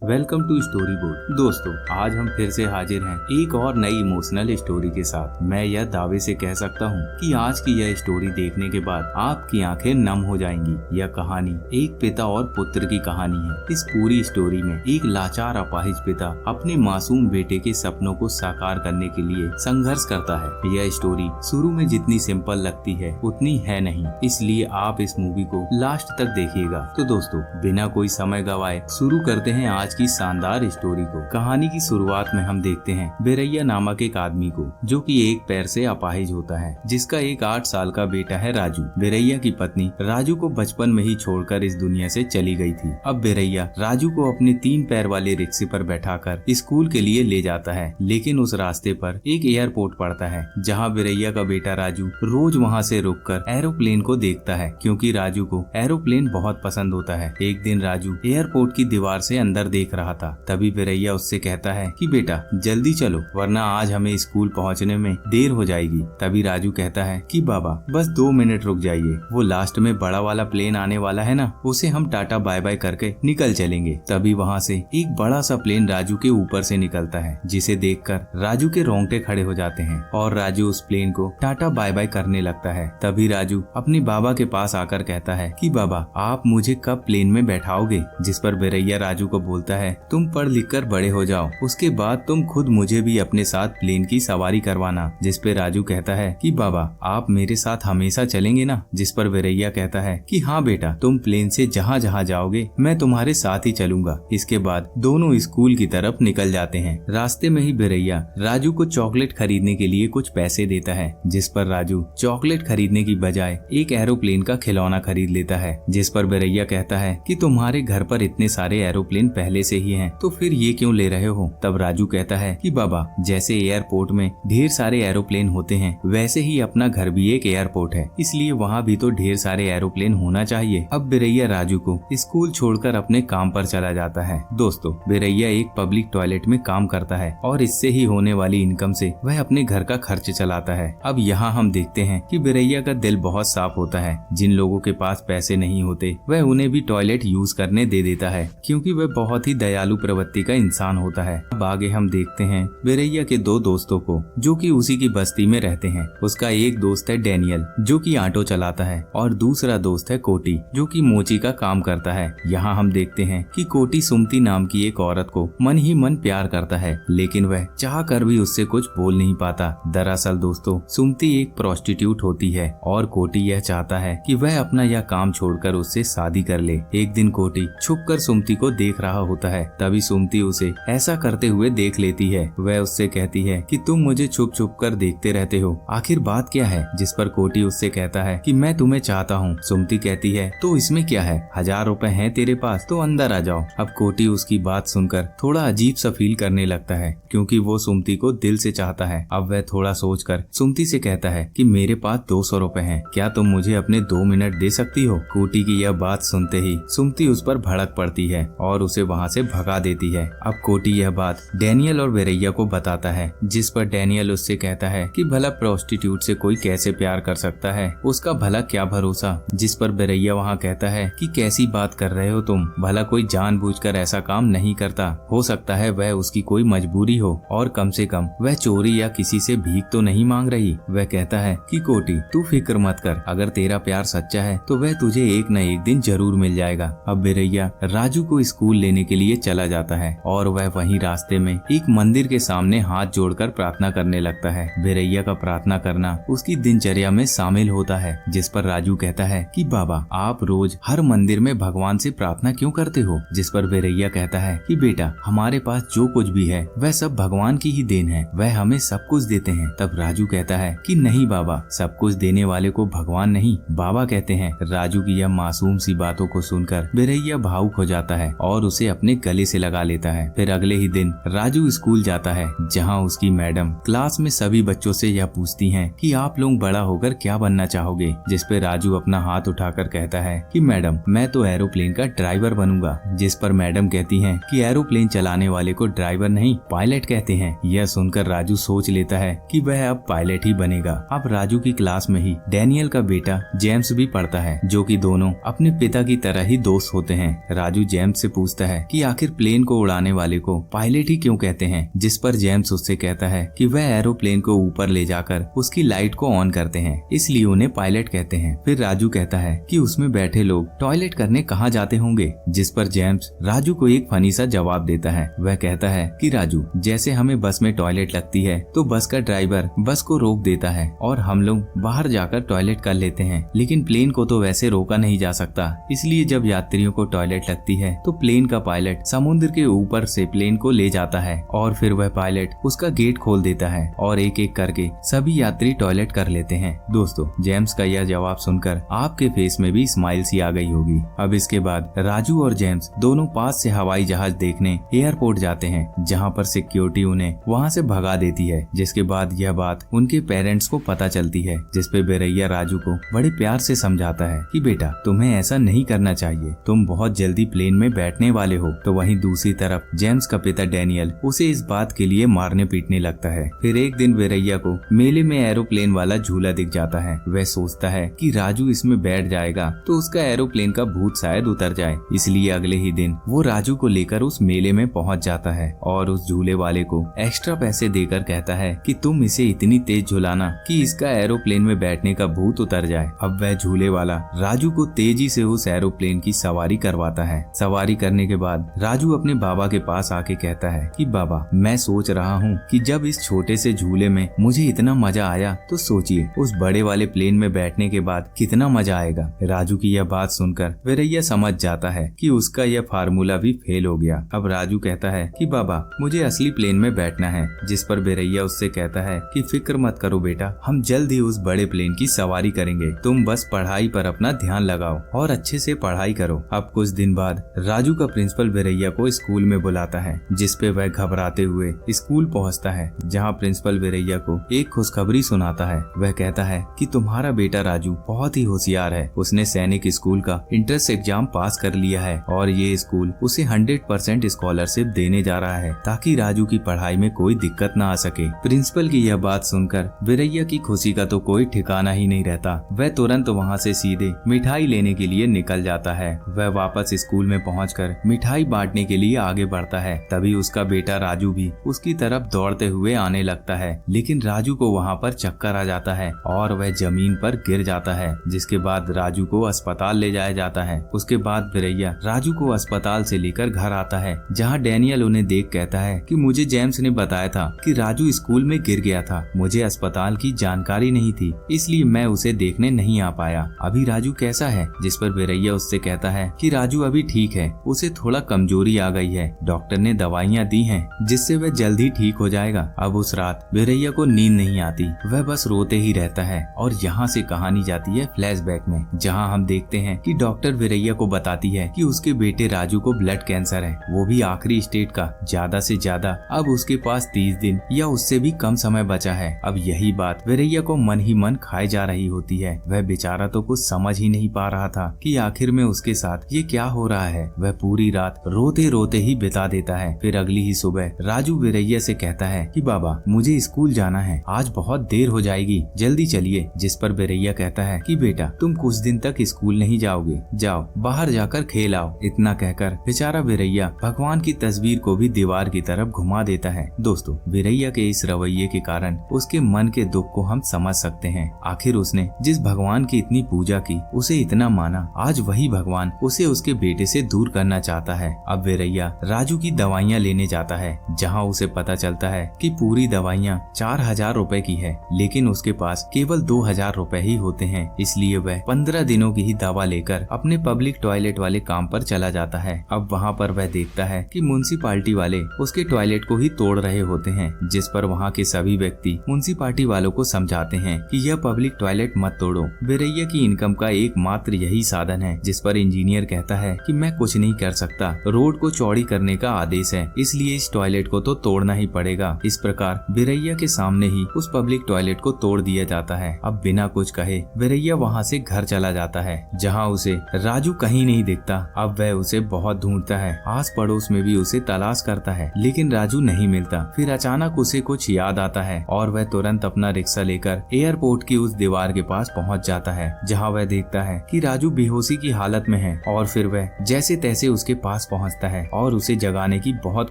Welcome to story board. दोस्तों, आज हम फिर से हाजिर हैं एक और नई इमोशनल स्टोरी के साथ। मैं यह दावे से कह सकता हूँ कि आज की यह स्टोरी देखने के बाद आपकी आंखें नम हो जाएंगी। यह कहानी एक पिता और पुत्र की कहानी है। इस पूरी स्टोरी में एक लाचार अपाहिज पिता अपने मासूम बेटे के सपनों को साकार करने के लिए संघर्ष करता है। यह स्टोरी शुरू में जितनी सिंपल लगती है उतनी है नहीं, इसलिए आप इस मूवी को लास्ट तक देखिएगा। तो दोस्तों, बिना कोई समय गवाए शुरू करते हैं आज की शानदार स्टोरी को। कहानी की शुरुआत में हम देखते हैं बिरैया नामक एक आदमी को, जो कि एक पैर से अपाहिज होता है, जिसका एक 8 साल का बेटा है राजू। बिरैया की पत्नी राजू को बचपन में ही छोड़कर इस दुनिया से चली गई थी। अब बिरैया राजू को अपने 3 पैर वाले रिक्शे पर बैठाकर स्कूल के लिए ले जाता है, लेकिन उस रास्ते पर एक एयरपोर्ट पड़ता है, जहाँ बिरैया का बेटा राजू रोज वहाँ से रुककर एरोप्लेन को देखता है, क्योंकि राजू को एरोप्लेन बहुत पसंद होता है। एक दिन राजू एयरपोर्ट की दीवार से अंदर देख रहा था, तभी बिरैया उससे कहता है कि बेटा जल्दी चलो, वरना आज हमें स्कूल पहुंचने में देर हो जाएगी। तभी राजू कहता है कि बाबा बस 2 मिनट रुक जाइए, वो लास्ट में बड़ा वाला प्लेन आने वाला है ना, उसे हम टाटा बाय बाय करके निकल चलेंगे। तभी वहाँ से एक बड़ा सा प्लेन राजू के ऊपर से निकलता है, जिसे देखकर राजू के रोंगटे खड़े हो जाते हैं और राजू उस प्लेन को टाटा बाय बाय करने लगता है। तभी राजू अपने बाबा के पास आकर कहता है कि बाबा आप मुझे कब प्लेन में बैठाओगे। जिस पर बिरैया राजू को बोलता है तुम पढ़ लिख कर बड़े हो जाओ, उसके बाद तुम खुद मुझे भी अपने साथ प्लेन की सवारी करवाना। जिस पे राजू कहता है कि बाबा आप मेरे साथ हमेशा चलेंगे ना। जिस पर बिरैया कहता है कि हाँ बेटा, तुम प्लेन से जहाँ जहाँ जाओगे मैं तुम्हारे साथ ही चलूंगा। इसके बाद दोनों स्कूल की तरफ निकल जाते हैं। रास्ते में ही बिरैया राजू को चॉकलेट खरीदने के लिए कुछ पैसे देता है, जिस पर राजू चॉकलेट खरीदने की बजाय एक एरोप्लेन का खिलौना खरीद लेता है। जिस पर बिरैया कहता है कि तुम्हारे घर पर इतने सारे एरोप्लेन पहले से ही हैं, तो फिर ये क्यों ले रहे हो। तब राजू कहता है कि बाबा जैसे एयरपोर्ट में ढेर सारे एरोप्लेन होते हैं, वैसे ही अपना घर भी एक एयरपोर्ट है, इसलिए वहाँ भी तो ढेर सारे एरोप्लेन होना चाहिए। अब बिरैया राजू को स्कूल छोड़कर अपने काम पर चला जाता है। दोस्तों, बिरैया एक पब्लिक टॉयलेट में काम करता है और इससे ही होने वाली इनकम से वह अपने घर का खर्च चलाता है। अब यहाँ हम देखते हैं कि बिरैया का दिल बहुत साफ होता है। जिन लोगों के पास पैसे नहीं होते वह उन्हें भी टॉयलेट यूज करने दे देता है, क्योंकि वह बहुत ही दयालु प्रवृत्ति का इंसान होता है। अब आगे हम देखते हैं बिरैया के 2 दोस्तों को, जो कि उसी की बस्ती में रहते हैं। उसका एक दोस्त है डैनियल, जो कि ऑटो चलाता है, और दूसरा दोस्त है कोटी, जो कि मोची का काम करता है। यहाँ हम देखते हैं कि कोटी सुमति नाम की एक औरत को मन ही मन प्यार करता है, लेकिन वह चाह कर भी उससे कुछ बोल नहीं पाता। दरअसल दोस्तों, सुमति एक प्रोस्टिट्यूट होती है और कोटी यह चाहता है कि वह अपना यह काम छोड़कर उससे शादी कर ले। एक दिन कोटी छुपकर सुमति को देख रहा होता है, तभी सुमति उसे ऐसा करते हुए देख लेती है। वह उससे कहती है कि तुम मुझे छुप छुप कर देखते रहते हो, आखिर बात क्या है। जिस पर कोटी उससे कहता है कि मैं तुम्हें चाहता हूँ। सुमति कहती है तो इसमें क्या है, 1000 रुपए हैं तेरे पास तो अंदर आ जाओ। अब कोटी उसकी बात सुनकर थोड़ा अजीब सा फील करने लगता है, क्योंकि वो सुमति को दिल से चाहता है। अब वह थोड़ा सोचकर सुमति से कहता है कि मेरे पास 200 रुपए हैं, क्या तुम मुझे अपने 2 मिनट दे सकती हो। कोटी की यह बात सुनते ही सुमति उस पर भड़क पड़ती है और उसे वहाँ से भगा देती है। अब कोटी यह बात डैनियल और बिरैया को बताता है, जिस पर डैनियल उससे कहता है कि भला प्रोस्टिट्यूट से कोई कैसे प्यार कर सकता है, उसका भला क्या भरोसा। जिस पर बिरैया वहाँ कहता है कि कैसी बात कर रहे हो तुम, भला कोई जानबूझकर ऐसा काम नहीं करता, हो सकता है वह उसकी कोई मजबूरी हो, और कम से कम वह चोरी या किसी से भीख तो नहीं मांग रही। वह कहता है कि कोटी तू फिक्र मत कर, अगर तेरा प्यार सच्चा है तो वह तुझे एक न एक दिन जरूर मिल जाएगा। अब बिरैया राजू को स्कूल लेने के लिए चला जाता है और वह वहीं रास्ते में एक मंदिर के सामने हाथ जोड़कर प्रार्थना करने लगता है। बिरैया का प्रार्थना करना उसकी दिनचर्या में शामिल होता है। जिस पर राजू कहता है कि बाबा आप रोज हर मंदिर में भगवान से प्रार्थना क्यों करते हो। जिस पर बिरैया कहता है कि बेटा हमारे पास जो कुछ भी है वह सब भगवान की ही देन है, वह हमें सब कुछ देते हैं। तब राजू कहता है कि नहीं बाबा, सब कुछ देने वाले को भगवान नहीं बाबा कहते हैं। राजू की यह मासूम सी बातों को सुनकर बिरैया भावुक हो जाता है और उसे अपने गले से लगा लेता है। फिर अगले ही दिन राजू स्कूल जाता है, जहाँ उसकी मैडम क्लास में सभी बच्चों से यह पूछती हैं कि आप लोग बड़ा होकर क्या बनना चाहोगे। जिस पे राजू अपना हाथ उठाकर कहता है कि मैडम मैं तो एरोप्लेन का ड्राइवर बनूंगा। जिस पर मैडम कहती हैं कि एरोप्लेन चलाने वाले को ड्राइवर नहीं पायलट कहते हैं। यह सुनकर राजू सोच लेता है कि वह अब पायलट ही बनेगा। अब राजू की क्लास में ही डैनियल का बेटा जेम्स भी पढ़ता है, जो कि दोनों अपने पिता की तरह ही दोस्त होते हैं। राजू जेम्स से पूछता है कि आखिर प्लेन को उड़ाने वाले को पायलट ही क्यों कहते हैं, जिस पर जेम्स उससे कहता है कि वह एरोप्लेन को ऊपर ले जाकर उसकी लाइट को ऑन करते हैं, इसलिए उन्हें पायलट कहते हैं। फिर राजू कहता है कि उसमें बैठे लोग टॉयलेट करने कहाँ जाते होंगे, जिस पर जेम्स राजू को एक फनी सा जवाब देता है। वह कहता है कि राजू, जैसे हमें बस में टॉयलेट लगती है तो बस का ड्राइवर बस को रोक देता है और हम लोग बाहर जाकर टॉयलेट कर लेते हैं, लेकिन प्लेन को तो वैसे रोका नहीं जा सकता, इसलिए जब यात्रियों को टॉयलेट लगती है तो प्लेन का पायलट समुद्र के ऊपर से प्लेन को ले जाता है और फिर वह पायलट उसका गेट खोल देता है और एक एक करके सभी यात्री टॉयलेट कर लेते हैं। दोस्तों, जेम्स का यह जवाब सुनकर आपके फेस में भी स्माइल सी आ गई होगी। अब इसके बाद राजू और जेम्स दोनों पास से हवाई जहाज देखने एयरपोर्ट जाते हैं, जहाँ पर सिक्योरिटी उन्हें वहाँ से भगा देती है। जिसके बाद यह बात उनके पेरेंट्स को पता चलती है, जिसपे बिरैया राजू को बड़े प्यार से समझाता है कि बेटा, तुम्हें ऐसा नहीं करना चाहिए, तुम बहुत जल्दी प्लेन में बैठने वाले हो। तो वहीं दूसरी तरफ जेम्स का पिता डैनियल उसे इस बात के लिए मारने पीटने लगता है। फिर एक दिन बिरैया को मेले में एरोप्लेन वाला झूला दिख जाता है। वह सोचता है कि राजू इसमें बैठ जाएगा तो उसका एरोप्लेन का भूत शायद उतर जाए, इसलिए अगले ही दिन वो राजू को लेकर उस मेले में पहुंच जाता है और उस झूले वाले को एक्स्ट्रा पैसे देकर कहता है कि तुम इसे इतनी तेज झुलाना कि इसका एरोप्लेन में बैठने का भूत उतर जाए। अब वह झूले वाला राजू को तेजी से उस एरोप्लेन की सवारी करवाता है। सवारी करने के बाद राजू अपने बाबा के पास आके कहता है कि बाबा, मैं सोच रहा हूँ कि जब इस छोटे से झूले में मुझे इतना मजा आया तो सोचिए उस बड़े वाले प्लेन में बैठने के बाद कितना मजा आएगा। राजू की यह बात सुनकर बिरैया समझ जाता है कि उसका यह फार्मूला भी फेल हो गया। अब राजू कहता है कि बाबा, मुझे असली प्लेन में बैठना है, जिस पर बिरैया उससे कहता है कि फिक्र मत करो बेटा, हम जल्द ही उस बड़े प्लेन की सवारी करेंगे, तुम बस पढ़ाई पर अपना ध्यान लगाओ और अच्छे से पढ़ाई करो। अब कुछ दिन बाद राजू का प्रिंसिपल बिरैया को स्कूल में बुलाता है, जिसपे वह घबराते हुए स्कूल पहुंचता है, जहां प्रिंसिपल बिरैया को एक खुशखबरी सुनाता है। वह कहता है कि तुम्हारा बेटा राजू बहुत ही होशियार है, उसने सैनिक स्कूल का इंट्रेंस एग्जाम पास कर लिया है और ये स्कूल उसे 100% स्कॉलरशिप देने जा रहा है ताकि राजू की पढ़ाई में कोई दिक्कत न आ सके। प्रिंसिपल की यह बात सुनकर बिरैया की खुशी का तो कोई ठिकाना ही नहीं रहता। वह तुरंत वहाँ से सीधे मिठाई लेने के लिए निकल जाता है। वह वापस स्कूल में पहुंचकर मिठाई बांटने के लिए आगे बढ़ता है। तभी उसका बेटा राजू भी उसकी तरफ दौड़ते हुए आने लगता है, लेकिन राजू को वहाँ पर चक्कर आ जाता है और वह जमीन पर गिर जाता है, जिसके बाद राजू को अस्पताल ले जाया जाता है। उसके बाद बिरैया राजू को अस्पताल से लेकर घर आता है, जहाँ डैनियल उन्हें देख कहता है कि मुझे जेम्स ने बताया था कि राजू स्कूल में गिर गया था, मुझे अस्पताल की जानकारी नहीं थी, इसलिए मैं उसे देखने नहीं आ पाया। अभी राजू कैसा है? जिस पर बिरैया उससे कहता है कि राजू अभी ठीक है, उसे थोड़ा कमजोरी आ गई है, डॉक्टर ने दवाइयाँ दी हैं जिससे वह जल्द ही ठीक हो जाएगा। अब उस रात बिरैया को नींद नहीं आती, वह बस रोते ही रहता है और यहाँ से कहानी जाती है फ्लैशबैक में, जहाँ हम देखते हैं कि डॉक्टर बिरैया को बताती है कि उसके बेटे राजू को ब्लड कैंसर है, वो भी आखिरी स्टेज का, ज्यादा से ज्यादा अब उसके पास 30 दिन या उससे भी कम समय बचा है। अब यही बात बिरैया को मन ही मन खाए जा रही होती है। वह बेचारा तो कुछ समझ ही नहीं पा रहा था कि आखिर में उसके साथ ये क्या हो रहा है। वह पूरी रात रोते रोते ही बिता देता है। फिर अगली ही सुबह राजू बिरैया से कहता है कि बाबा, मुझे स्कूल जाना है, आज बहुत देर हो जाएगी, जल्दी चलिए। जिस पर बिरैया कहता है कि बेटा, तुम कुछ दिन तक स्कूल नहीं जाओगे, जाओ बाहर जाकर खेल आओ। इतना कहकर बेचारा बिरैया भगवान की तस्वीर को भी दीवार की तरफ घुमा देता है। दोस्तों, बिरैया के इस रवैये के कारण उसके मन के दुख को हम समझ सकते हैं। आखिर उसने जिस भगवान की इतनी पूजा की, उसे इतना माना, आज वही भगवान उसे उसके बेटे से दूर करना चाहता है। अब बिरैया राजू की दवाइयाँ लेने जाता है, जहाँ उसे पता चलता है कि पूरी दवाइयाँ 4000 रुपए की है, लेकिन उसके पास केवल 2000 रुपए ही होते हैं। इसलिए वह 15 दिनों की ही दवा लेकर अपने पब्लिक टॉयलेट वाले काम पर चला जाता है। अब वहाँ पर वह देखता है कि म्युनिसिपालिटी वाले उसके टॉयलेट को ही तोड़ रहे होते हैं, जिस पर वहाँ के सभी व्यक्ति म्युनिसिपालिटी वालों को समझाते हैं कि यह पब्लिक टॉयलेट मत तोड़ो। बिरैया की इनकम का एकमात्र यही साधन है। जिस पर इंजीनियर कहता है कि मैं कुछ नहीं कर सकता, रोड को चौड़ी करने का आदेश है, इसलिए इस टॉयलेट को तो तोड़ना ही पड़ेगा। इस प्रकार बिरैया के सामने ही उस पब्लिक टॉयलेट को तोड़ दिया जाता है। अब बिना कुछ कहे बिरैया वहाँ से घर चला जाता है, जहाँ उसे राजू कहीं नहीं दिखता। अब वह उसे बहुत ढूंढता है, आस पड़ोस में भी उसे तलाश करता है, लेकिन राजू नहीं मिलता। फिर अचानक उसे कुछ याद आता है और वह तुरंत अपना रिक्शा लेकर एयरपोर्ट की उस दीवार के पास पहुँच जाता है, जहाँ वह देखता है कि राजू बेहोशी की हालत में है और फिर वह जैसे तैसे उसके पास पास पहुंचता है और उसे जगाने की बहुत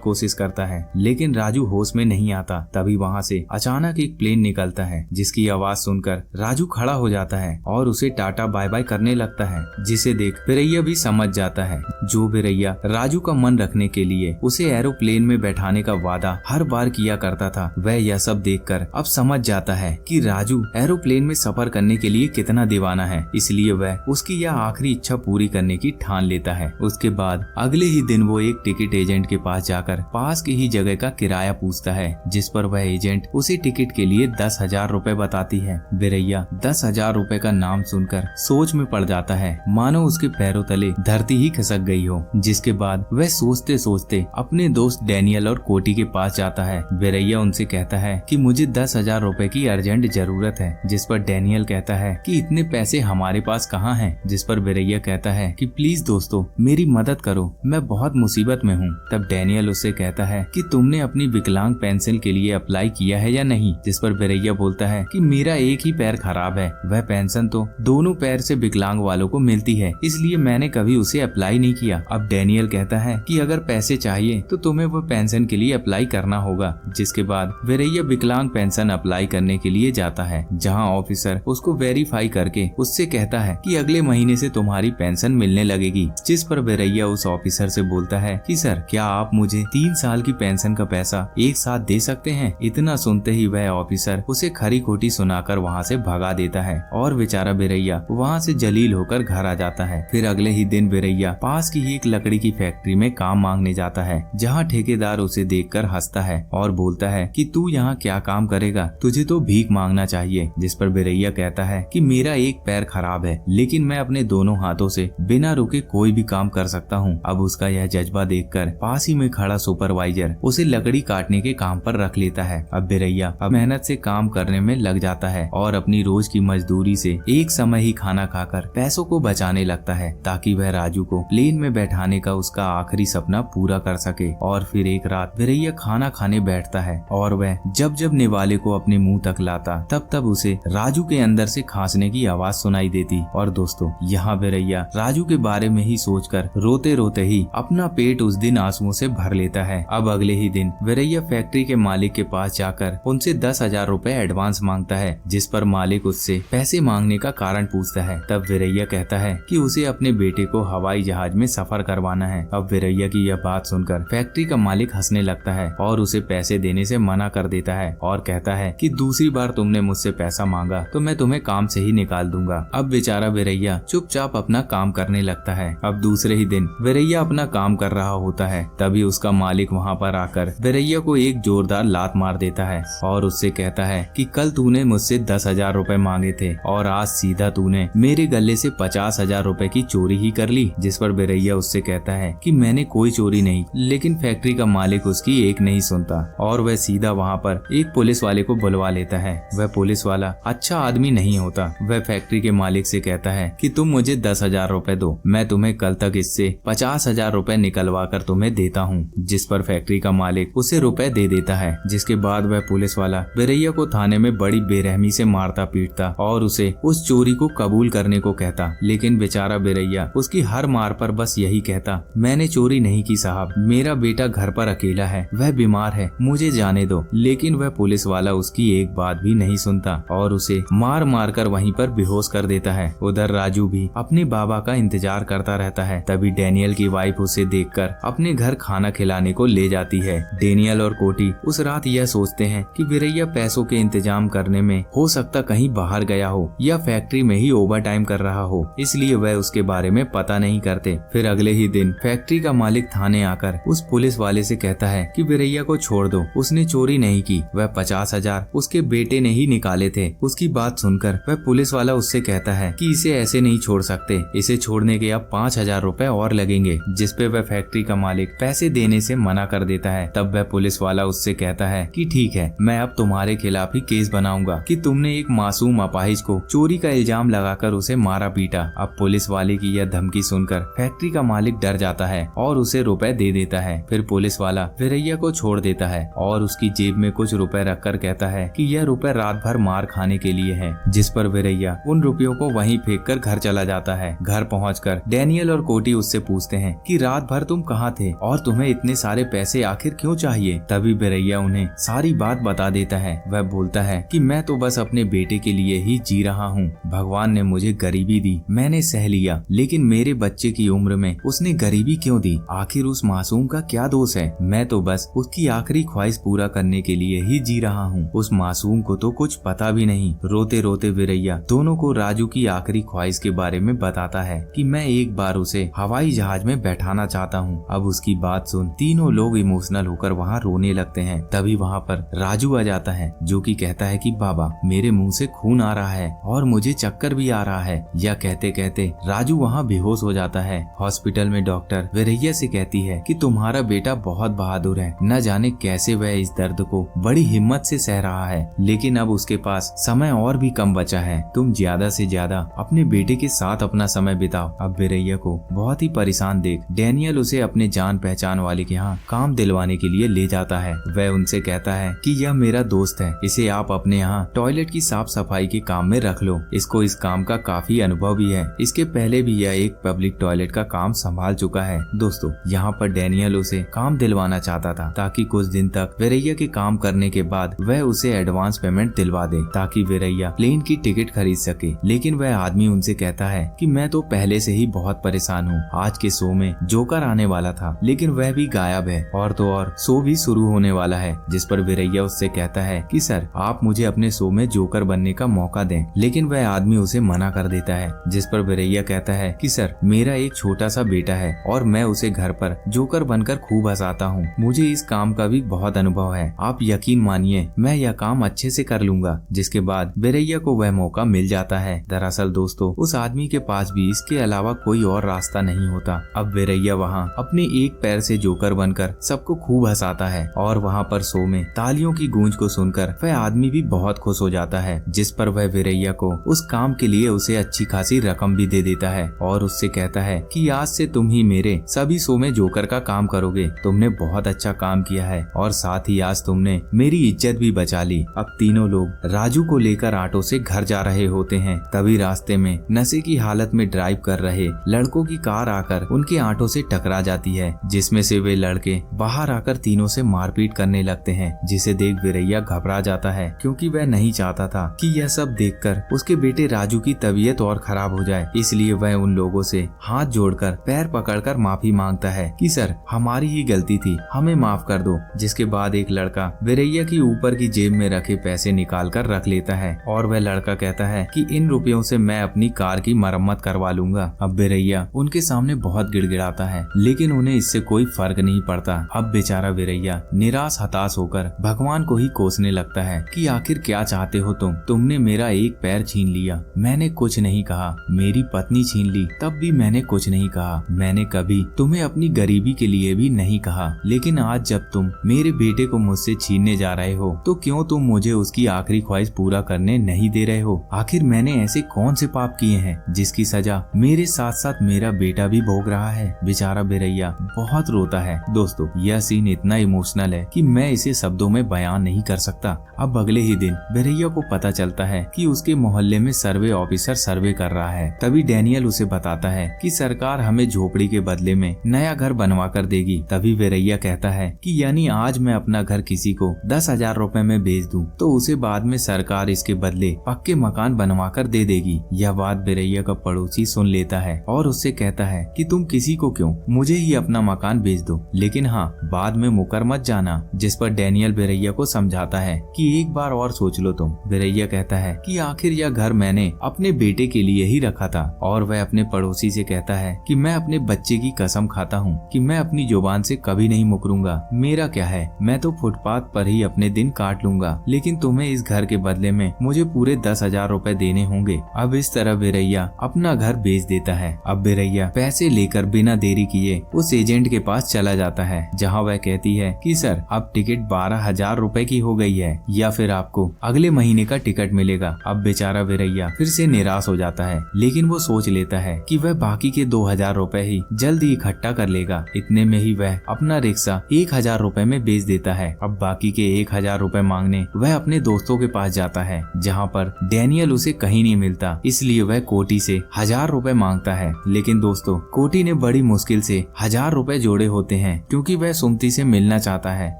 कोशिश करता है, लेकिन राजू होश में नहीं आता। तभी वहाँ से अचानक एक प्लेन निकलता है, जिसकी आवाज सुनकर राजू खड़ा हो जाता है और उसे टाटा बाय बाय करने लगता है, जिसे देख वीरैया भी समझ जाता है। जो वीरैया राजू का मन रखने के लिए उसे एरोप्लेन में बैठाने का वादा हर बार किया करता था, वह यह सब देखकर अब समझ जाता है कि राजू एरोप्लेन में सफर करने के लिए कितना दीवाना है। इसलिए वह उसकी यह आखिरी इच्छा पूरी करने की ठान लेता है। उसके बाद अगले ही दिन वो एक टिकट एजेंट के पास जाकर पास की ही जगह का किराया पूछता है, जिस पर वह एजेंट उसे टिकट के लिए 10,000 रुपए बताती है। वीरैया 10,000 रुपए का नाम सुनकर सोच में पड़ जाता है, मानो उसके पैरों तले धरती ही खिसक गई हो। जिसके बाद वह सोचते सोचते अपने दोस्त डैनियल और कोटी के पास जाता है। वीरैया उनसे कहता है कि मुझे 10,000 रुपए की अर्जेंट जरूरत है, जिस पर डैनियल कहता है कि इतने पैसे हमारे पास कहाँ हैं। जिस पर वीरैया कहता है कि प्लीज दोस्तों मेरी मदद करो, मैं बहुत मुसीबत में हूँ। तब डैनियल उससे कहता है कि तुमने अपनी विकलांग पेंशन के लिए अप्लाई किया है या नहीं। जिस पर वीरैया बोलता है कि मेरा एक ही पैर खराब है, वह पेंशन तो दोनों पैर से विकलांग वालों को मिलती है, इसलिए मैंने कभी उसे अप्लाई नहीं किया। अब डैनियल कहता है कि अगर पैसे चाहिए तो तुम्हें वो पेंशन के लिए अप्लाई करना होगा। जिसके बाद वीरैया विकलांग पेंशन अप्लाई करने के लिए जाता है, जहाँ ऑफिसर उसको वेरीफाई करके उससे कहता है कि अगले महीने से तुम्हारी पेंशन मिलने लगेगी। जिस पर वीरैया उस ऑफिसर से बोलता है कि सर क्या आप मुझे 3 साल की पेंशन का पैसा एक साथ दे सकते हैं। इतना सुनते ही वह ऑफिसर उसे खरी खोटी सुनाकर वहाँ से भगा देता है और बेचारा वीरैया वहाँ से जलील होकर घर आ जाता है। फिर अगले ही दिन वीरैया पास की ही एक लकड़ी की फैक्ट्री में काम मांगने जाता है, जहाँ ठेकेदार उसे देखकर हंसता है और बोलता है कि तू यहाँ क्या काम करेगा, तुझे तो भीख मांगना चाहिए। जिस पर वीरैया कहता है कि मेरा एक पैर खराब है, लेकिन मैं अपने दोनों हाथों से बिना रुके कोई भी काम कर सकता हूँ। अब उसका यह जज्बा देखकर पास ही में खड़ा सुपरवाइजर उसे लकड़ी काटने के काम पर रख लेता है। अब वीरैया अब मेहनत से काम करने में लग जाता है और अपनी रोज की मजदूरी से एक समय ही खाना खाकर पैसों को बचाने लगता है, ताकि वह राजू को प्लेन में बैठाने का उसका आखिरी सपना पूरा कर सके। और फिर एक रात वीरैया खाना खाने बैठता है और वह जब जब निवाले को अपने मुंह तक लाता तब तब उसे राजू के अंदर से खांसने की आवाज सुनाई देती। और दोस्तों यहाँ वीरैया राजू के बारे में ही सोचकर रोते रोते ही अपना पेट उस दिन आंसुओं से भर लेता है। अब अगले ही दिन वीरैया फैक्ट्री के मालिक के पास जाकर उनसे 10,000 रुपए एडवांस मांगता है, जिस पर मालिक उससे पैसे मांगने का कारण पूछता है। तब वीरैया कहता है कि उसे अपने बेटे को हवाई जहाज में सफर करवाना है। अब वीरैया की यह बात सुनकर फैक्ट्री का मालिक हंसने लगता है और उसे पैसे देने से मना कर देता है और कहता है कि दूसरी बार तुमने मुझसे पैसा मांगा तो मैं तुम्हें काम से ही निकाल दूंगा। अब बेचारा वीरैया चुपचाप अपना काम करने लगता है। अब दूसरे ही दिन वीरैया अपना काम कर रहा होता है, तभी उसका मालिक वहाँ पर आकर वीरैया को एक जोरदार लात मार देता है और उससे कहता है कि कल तूने मुझसे 10,000 रुपए मांगे थे और आज सीधा तूने मेरे गले से 50,000 रुपए की चोरी ही कर ली। जिस पर वीरैया उससे कहता है कि मैंने कोई चोरी नहीं, लेकिन फैक्ट्री का मालिक उसकी एक नहीं सुनता और वह सीधा वहाँ पर एक पुलिस वाले को बुलवा लेता है। वह पुलिस वाला अच्छा आदमी नहीं होता। वह फैक्ट्री के मालिक से कहता है कि तुम मुझे 10,000 रुपए दो, मैं तुम्हें कल तक इससे 50,000 रुपए निकलवा कर तुम्हें देता हूँ। जिस पर फैक्ट्री का मालिक उसे रुपए दे देता है। जिसके बाद वह पुलिस वाला वीरैया को थाने में बड़ी बेरहमी से मारता पीटता और उसे उस चोरी को कबूल करने को कहता, लेकिन बेचारा वीरैया उसकी हर मार पर बस यही कहता, मैंने चोरी नहीं की साहब, मेरा बेटा घर पर अकेला है, वह बीमार है, मुझे जाने दो। लेकिन वह पुलिस वाला उसकी एक बात भी नहीं सुनता और उसे मार मार कर वहीं पर बेहोश कर देता है। उधर राजू भी अपने बाबा का इंतजार करता रहता है। तभी डैनियल की वाइफ उसे देखकर अपने घर खाना खिलाने को ले जाती है। डैनियल और कोटी उस रात यह सोचते हैं कि वीरैया पैसों के इंतजाम करने में हो सकता कहीं बाहर गया हो या फैक्ट्री में ही ओवर टाइम कर रहा हो, इसलिए वह उसके बारे में पता नहीं करते। फिर अगले ही दिन फैक्ट्री का मालिक थाने आकर उस पुलिस वाले से कहता है कि वीरैया को छोड़ दो, उसने चोरी नहीं की, वह 50,000 उसके बेटे ने ही निकाले थे। उसकी बात सुनकर वह पुलिस वाला उससे कहता है कि इसे ऐसे नहीं छोड़ सकते, इसे छोड़ने के अब 5,000 रुपए और लगेंगे। जिस पे वह फैक्ट्री का मालिक पैसे देने से मना कर देता है। तब वह पुलिस वाला उससे कहता है कि ठीक है, मैं अब तुम्हारे खिलाफ ही केस बनाऊंगा कि तुमने एक मासूम अपाहिज को चोरी का इल्जाम लगाकर उसे मारा पीटा। अब पुलिस वाले की यह धमकी सुनकर फैक्ट्री का मालिक डर जाता है और उसे रुपए दे देता है। फिर पुलिस वाला वीरैया को छोड़ देता है और उसकी जेब में कुछ रुपए रखकर कहता है कि यह रुपए रात भर मार खाने के लिए है। जिस पर वीरैया उन रुपयों को वहीं फेंक कर घर चला जाता है। घर पहुंचकर डैनियल और कोटी उससे पूछते हैं कि रात भर तुम कहाँ थे और तुम्हें इतने सारे पैसे आखिर क्यों चाहिए। तभी बिरैया उन्हें सारी बात बता देता है। वह बोलता है कि मैं तो बस अपने बेटे के लिए ही जी रहा हूँ। भगवान ने मुझे गरीबी दी, मैंने सह लिया, लेकिन मेरे बच्चे की उम्र में उसने गरीबी क्यों दी? आखिर उस मासूम का क्या दोष है? मैं तो बस उसकी आखिरी ख्वाहिश पूरा करने के लिए ही जी रहा हूँ। उस मासूम को तो कुछ पता भी नहीं। रोते रोते बिरैया दोनों को राजू की आखिरी ख्वाहिश के बारे में बताता है कि मैं एक बार उसे हवाई जहाज में बैठाना चाहता हूँ। अब उसकी बात सुन तीनों लोग इमोशनल होकर वहाँ रोने लगते हैं। तभी वहाँ पर राजू आ जाता है, जो कि कहता है कि बाबा, मेरे मुंह से खून आ रहा है और मुझे चक्कर भी आ रहा है। यह कहते कहते राजू वहाँ बेहोश हो जाता है। हॉस्पिटल में डॉक्टर बिरैया से कहती है कि तुम्हारा बेटा बहुत बहादुर है, न जाने कैसे वह इस दर्द को बड़ी हिम्मत से सह रहा है, लेकिन अब उसके पास समय और भी कम बचा है। तुम ज्यादा से ज्यादा अपने बेटे के साथ अपना समय बिताओ। अब बिरैया को बहुत ही परेशान देख डैनियल उसे अपने जान पहचान वाले के यहाँ काम दिलवाने के लिए ले जाता है। वह उनसे कहता है कि यह मेरा दोस्त है, इसे आप अपने यहाँ टॉयलेट की साफ सफाई के काम में रख लो। इसको इस काम का काफी अनुभव भी है, इसके पहले भी यह एक पब्लिक टॉयलेट का काम संभाल चुका है। दोस्तों, यहाँ पर डैनियल उसे काम दिलवाना चाहता था ताकि कुछ दिन तक बिरैया के काम करने के बाद वह उसे एडवांस पेमेंट दिलवा दे, ताकि बिरैया प्लेन की टिकट खरीद सके। लेकिन वह आदमी उनसे कहता है कि मैं तो पहले से ही बहुत परेशान हूँ। आज के शो में जोकर आने वाला था, लेकिन वह भी गायब है, और तो और शो भी शुरू होने वाला है। जिस पर बिरैया उससे कहता है कि सर, आप मुझे अपने शो में जोकर बनने का मौका दें। लेकिन वह आदमी उसे मना कर देता है। जिस पर बिरैया कहता है कि सर, मेरा एक छोटा सा बेटा है और मैं उसे घर पर जोकर बनकर खूब हंसाता हूँ। मुझे इस काम का भी बहुत अनुभव है, आप यकीन मानिए मैं यह काम अच्छे से कर लूंगा। जिसके बाद बिरैया को वह मौका मिल जाता है। दरअसल दोस्तों, उस आदमी के पास भी इसके अलावा कोई और रास्ता नहीं होता। अब बिरैया वहाँ अपने एक पैर से जोकर बनकर सबको खूब हंसाता है और वहाँ पर शो में तालियों की गूंज को सुनकर वह आदमी भी बहुत खुश हो जाता है। जिस पर वह बिरैया को उस काम के लिए उसे अच्छी खासी रकम भी दे देता है और उससे कहता है कि आज से तुम ही मेरे सभी शो में जोकर का काम करोगे। तुमने बहुत अच्छा काम किया है और साथ ही आज तुमने मेरी इज्जत भी बचा ली। अब तीनों लोग राजू को लेकर ऑटो से घर जा रहे होते हैं। तभी रास्ते में नशे की हालत में ड्राइव कर रहे लड़कों की कार आकर उनके ऑटो से टकरा जाती है, जिसमें से वे लड़के बाहर आकर तीनों से मारपीट करने लगते हैं। जिसे देख बिरैया घबरा जाता है, क्योंकि वह नहीं चाहता था कि यह सब देखकर उसके बेटे राजू की तबीयत और खराब हो जाए। इसलिए वह उन लोगों से हाथ जोड़कर पैर पकड़कर माफी मांगता है कि सर, हमारी ही गलती थी, हमें माफ कर दो। जिसके बाद एक लड़का बिरैया की ऊपर की जेब में रखे पैसे निकाल कर रख लेता है और वह लड़का कहता है कि इन रुपयों से मैं अपनी कार की मरम्मत करवा लूंगा। अब बिरैया उनके सामने बहुत गिड़गिड़ाता है, लेकिन उन्हें इससे कोई फर्क नहीं पड़ता। अब बेचारा बिरैया निराश हताश होकर भगवान को ही कोसने लगता है कि आखिर क्या चाहते हो तुमने मेरा एक पैर छीन लिया, मैंने कुछ नहीं कहा। मेरी पत्नी छीन ली, तब भी मैंने कुछ नहीं कहा। मैंने कभी तुम्हें अपनी गरीबी के लिए भी नहीं कहा। लेकिन आज जब तुम मेरे बेटे को मुझसे छीनने जा रहे हो, तो क्यों तुम मुझे उसकी आखिरी ख्वाहिश पूरा करने नहीं दे रहे हो? आखिर मैंने ऐसे कौन से पाप किए हैं जिसकी सजा मेरे साथ साथ मेरा बेटा भी भोग रहा है? बेचारा बिरैया बहुत रोता है। दोस्तों, यह सीन इतना इमोशनल है कि मैं इसे शब्दों में बयान नहीं कर सकता। अब अगले ही दिन बिरैया को पता चलता है कि उसके मोहल्ले में सर्वे ऑफिसर सर्वे कर रहा है। तभी डैनियल उसे बताता है कि सरकार हमें झोपड़ी के बदले में नया घर बनवा कर देगी। तभी बिरैया कहता है कि यानी आज मैं अपना घर किसी को 10,000 रुपए में बेच दूं, तो उसे बाद में सरकार इसके बदले पक्के मकान बनवा कर दे देगी। यह बात बिरैया का पड़ोसी सुन लेता है और उससे कहता है कि तुम किसी को क्यों, मुझे ही अपना मकान बेच दो, लेकिन हाँ, बाद में मुकर मत जाना। जिस पर डैनियल बिरैया को समझाता है कि एक बार और सोच लो तुम। बिरैया कहता है कि आखिर यह घर मैंने अपने बेटे के लिए ही रखा था। और वह अपने पड़ोसी से कहता है कि मैं अपने बच्चे की कसम खाता हूँ कि मैं अपनी जुबान से कभी नहीं मुकरूंगा। मेरा क्या है, मैं तो फुटपाथ पर ही अपने दिन काट लूंगा, लेकिन तुम्हें इस घर के बदले में मुझे पूरे 10,000 रुपए देने होंगे। अब इस तरह बिरैया अपना घर बेच देता है। अब बिरैया पैसे लेकर बिना देरी किए उस एजेंट के पास चला जाता है, जहाँ वह कहती है कि सर, अब टिकट 12,000 रुपए की हो गई है, या फिर आपको अगले महीने का टिकट मिलेगा। अब बेचारा बिरैया फिर से निराश हो जाता है, लेकिन वो सोच लेता है कि वह बाकी के 2,000 रुपए ही जल्दी इकट्ठा कर लेगा। इतने में ही वह अपना रिक्शा 1,000 रुपए में बेच देता है। अब बाकी के 1,000 रुपए मांगने वह अपने दोस्तों के पास जाता है, जहाँ पर डैनियल उसे कहीं नहीं मिलता। इसलिए वह कोटी से 1,000 रुपए मांगता है। लेकिन दोस्तों, कोटी ने बड़ी बड़ी मुश्किल से 1000 रुपए जोड़े होते हैं क्योंकि वह सुमति से मिलना चाहता है।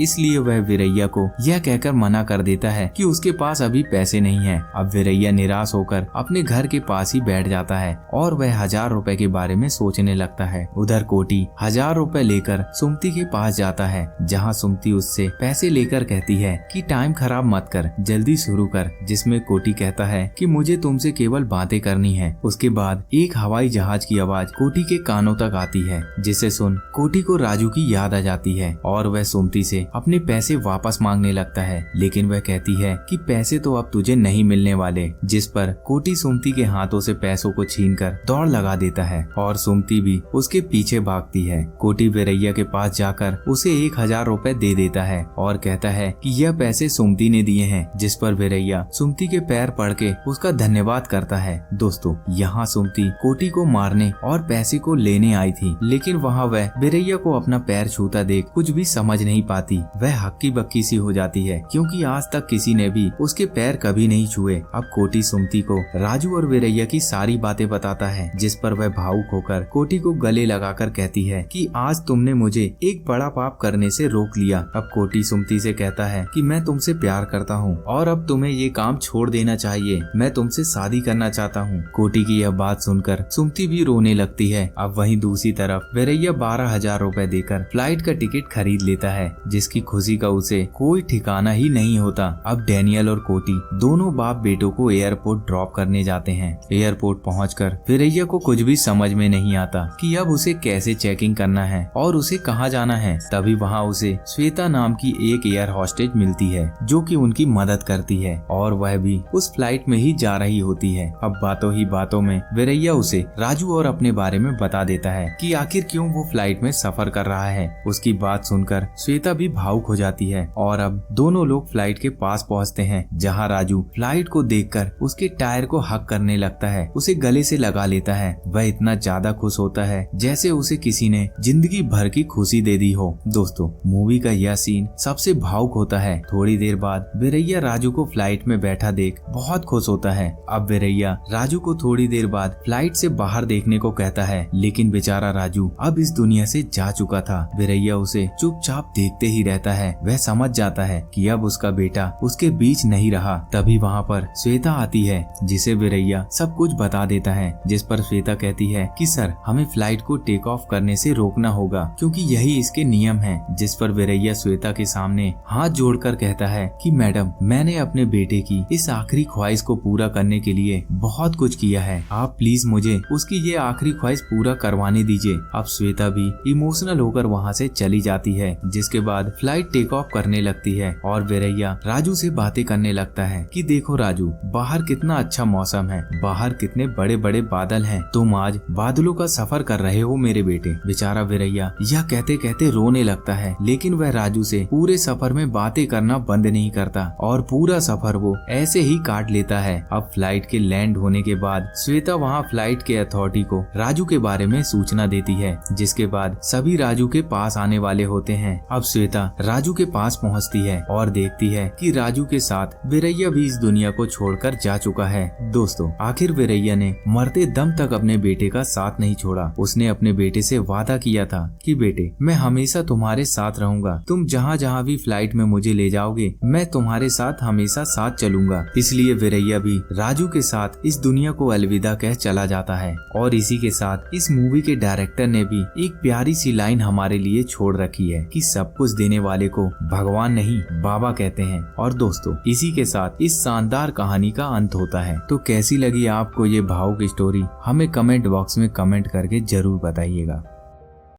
इसलिए वह वीरैया को यह कहकर मना कर देता है कि उसके पास अभी पैसे नहीं है। अब वीरैया निराश होकर अपने घर के पास ही बैठ जाता है और वह 1000 रुपए के बारे में सोचने लगता है। उधर कोटी 1000 रुपए लेकर सुमति के पास जाता है, जहाँ सुमति उससे पैसे लेकर कहती है कि टाइम खराब मत कर, जल्दी शुरू कर। जिसमें कोटी कहता है कि मुझे तुमसे केवल बातें करनी है। उसके बाद एक हवाई जहाज की आवाज कोटी के कानों तक आती है, जिसे सुन कोटी को राजू की याद आ जाती है और वह सुमति से अपने पैसे वापस मांगने लगता है। लेकिन वह कहती है कि पैसे तो अब तुझे नहीं मिलने वाले। जिस पर कोटी सुमति के हाथों से पैसों को छीनकर दौड़ लगा देता है और सुमति भी उसके पीछे भागती है। कोटी वीरैया के पास जाकर उसे 1000 रुपए दे देता है और कहता है कि यह पैसे सुमति ने दिए हैं। जिस पर वीरैया सुमति के पैर पड़ के उसका धन्यवाद करता है। दोस्तों, यहाँ सुमति कोटी को मारने और पैसे को लेने आई थी, लेकिन वहाँ वह वीरैया को अपना पैर छूता देख कुछ भी समझ नहीं पाती। वह हक्की बक्की सी हो जाती है क्योंकि आज तक किसी ने भी उसके पैर कभी नहीं छुए। अब कोटी सुमति को राजू और वीरैया की सारी बातें बताता है, जिस पर वह भावुक होकर कोटी को गले लगाकर कहती है कि आज तुमने मुझे एक बड़ा पाप करने से रोक लिया। अब कोटी सुमति से कहता है कि मैं तुमसे प्यार करता हूँ और अब तुम्हें ये काम छोड़ देना चाहिए। मैं तुमसे शादी करना चाहता हूँ। कोटी की यह बात सुनकर सुमति भी रोने लगती है। अब वहीं दूसरी तरफ वीरैया 12,000 रुपए देकर फ्लाइट का टिकट खरीद लेता है, जिसकी खुशी का उसे कोई ठिकाना ही नहीं होता। अब डैनियल और कोटी दोनों बाप बेटों को एयरपोर्ट ड्रॉप करने जाते हैं। एयरपोर्ट पहुंचकर वीरैया को कुछ भी समझ में नहीं आता कि अब उसे कैसे चेकिंग करना है और उसे कहाँ जाना है। तभी वहाँ उसे श्वेता नाम की एक एयर हॉस्टेज मिलती है, जो कि उनकी मदद करती है और वह भी उस फ्लाइट में ही जा रही होती है। अब बातों ही बातों में वीरैया उसे राजू और अपने बारे में बता देता है कि आखिर क्यों वो फ्लाइट में सफर कर रहा है। उसकी बात सुनकर श्वेता भी भावुक हो जाती है और अब दोनों लोग फ्लाइट के पास पहुंचते हैं, जहां राजू फ्लाइट को देखकर उसके टायर को हक करने लगता है, उसे गले से लगा लेता है। वह इतना ज्यादा खुश होता है जैसे उसे किसी ने जिंदगी भर की खुशी दे दी हो। दोस्तों, मूवी का यह सीन सबसे भावुक होता है। थोड़ी देर बाद वीरैया राजू को फ्लाइट में बैठा देख बहुत खुश होता है। अब वीरैया राजू को थोड़ी देर बाद फ्लाइट से बाहर देखने को कहता है, लेकिन बेचारा राजू अब इस दुनिया से जा चुका था। वीरैया उसे चुपचाप देखते ही रहता है। वह समझ जाता है कि अब उसका बेटा उसके बीच नहीं रहा। तभी वहाँ पर श्वेता आती है, जिसे वीरैया सब कुछ बता देता है। जिस पर श्वेता कहती है कि सर, हमें फ्लाइट को टेक ऑफ करने से रोकना होगा क्योंकि यही इसके नियम हैं। जिस पर वीरैया श्वेता के सामने हाथ जोड़कर कहता है कि मैडम, मैंने अपने बेटे की इस आखिरी ख्वाहिश को पूरा करने के लिए बहुत कुछ किया है। आप प्लीज मुझे उसकी ये आखिरी ख्वाहिश पूरा करवाने दीजिए। अब श्वेता भी इमोशनल होकर वहाँ से चली जाती है। जिसके बाद फ्लाइट टेक ऑफ करने लगती है और वीरैया राजू से बातें करने लगता है कि देखो राजू, बाहर कितना अच्छा मौसम है, बाहर कितने बड़े बड़े बादल हैं, तुम आज बादलों का सफर कर रहे हो मेरे बेटे। बेचारा वीरैया यह कहते कहते रोने लगता है, लेकिन वह राजू से पूरे सफर में बातें करना बंद नहीं करता और पूरा सफर वो ऐसे ही काट लेता है। अब फ्लाइट के लैंड होने के बाद श्वेता वहाँ फ्लाइट के अथॉरिटी को राजू के बारे में सूचना देती है, जिसके बाद सभी राजू के पास आने वाले होते हैं। अब श्वेता राजू के पास पहुँचती है और देखती है कि राजू के साथ वीरैया भी इस दुनिया को छोड़कर जा चुका है। दोस्तों, आखिर वीरैया ने मरते दम तक अपने बेटे का साथ नहीं छोड़ा। उसने अपने बेटे से वादा किया था कि बेटे, मैं हमेशा तुम्हारे साथ रहूंगा, तुम जहाँ जहाँ भी फ्लाइट में मुझे ले जाओगे मैं तुम्हारे साथ हमेशा साथ चलूंगा। इसलिए वीरैया भी राजू के साथ इस दुनिया को अलविदा कह चला जाता है। और इसी के साथ इस मूवी के डायरेक्टर ने भी एक प्यारी सी लाइन हमारे लिए छोड़ रखी है कि सब कुछ देने वाले को भगवान नहीं बाबा कहते हैं। और दोस्तों, इसी के साथ इस शानदार कहानी का अंत होता है। तो कैसी लगी आपको ये भावुक स्टोरी, हमें कमेंट बॉक्स में कमेंट करके जरूर बताइएगा।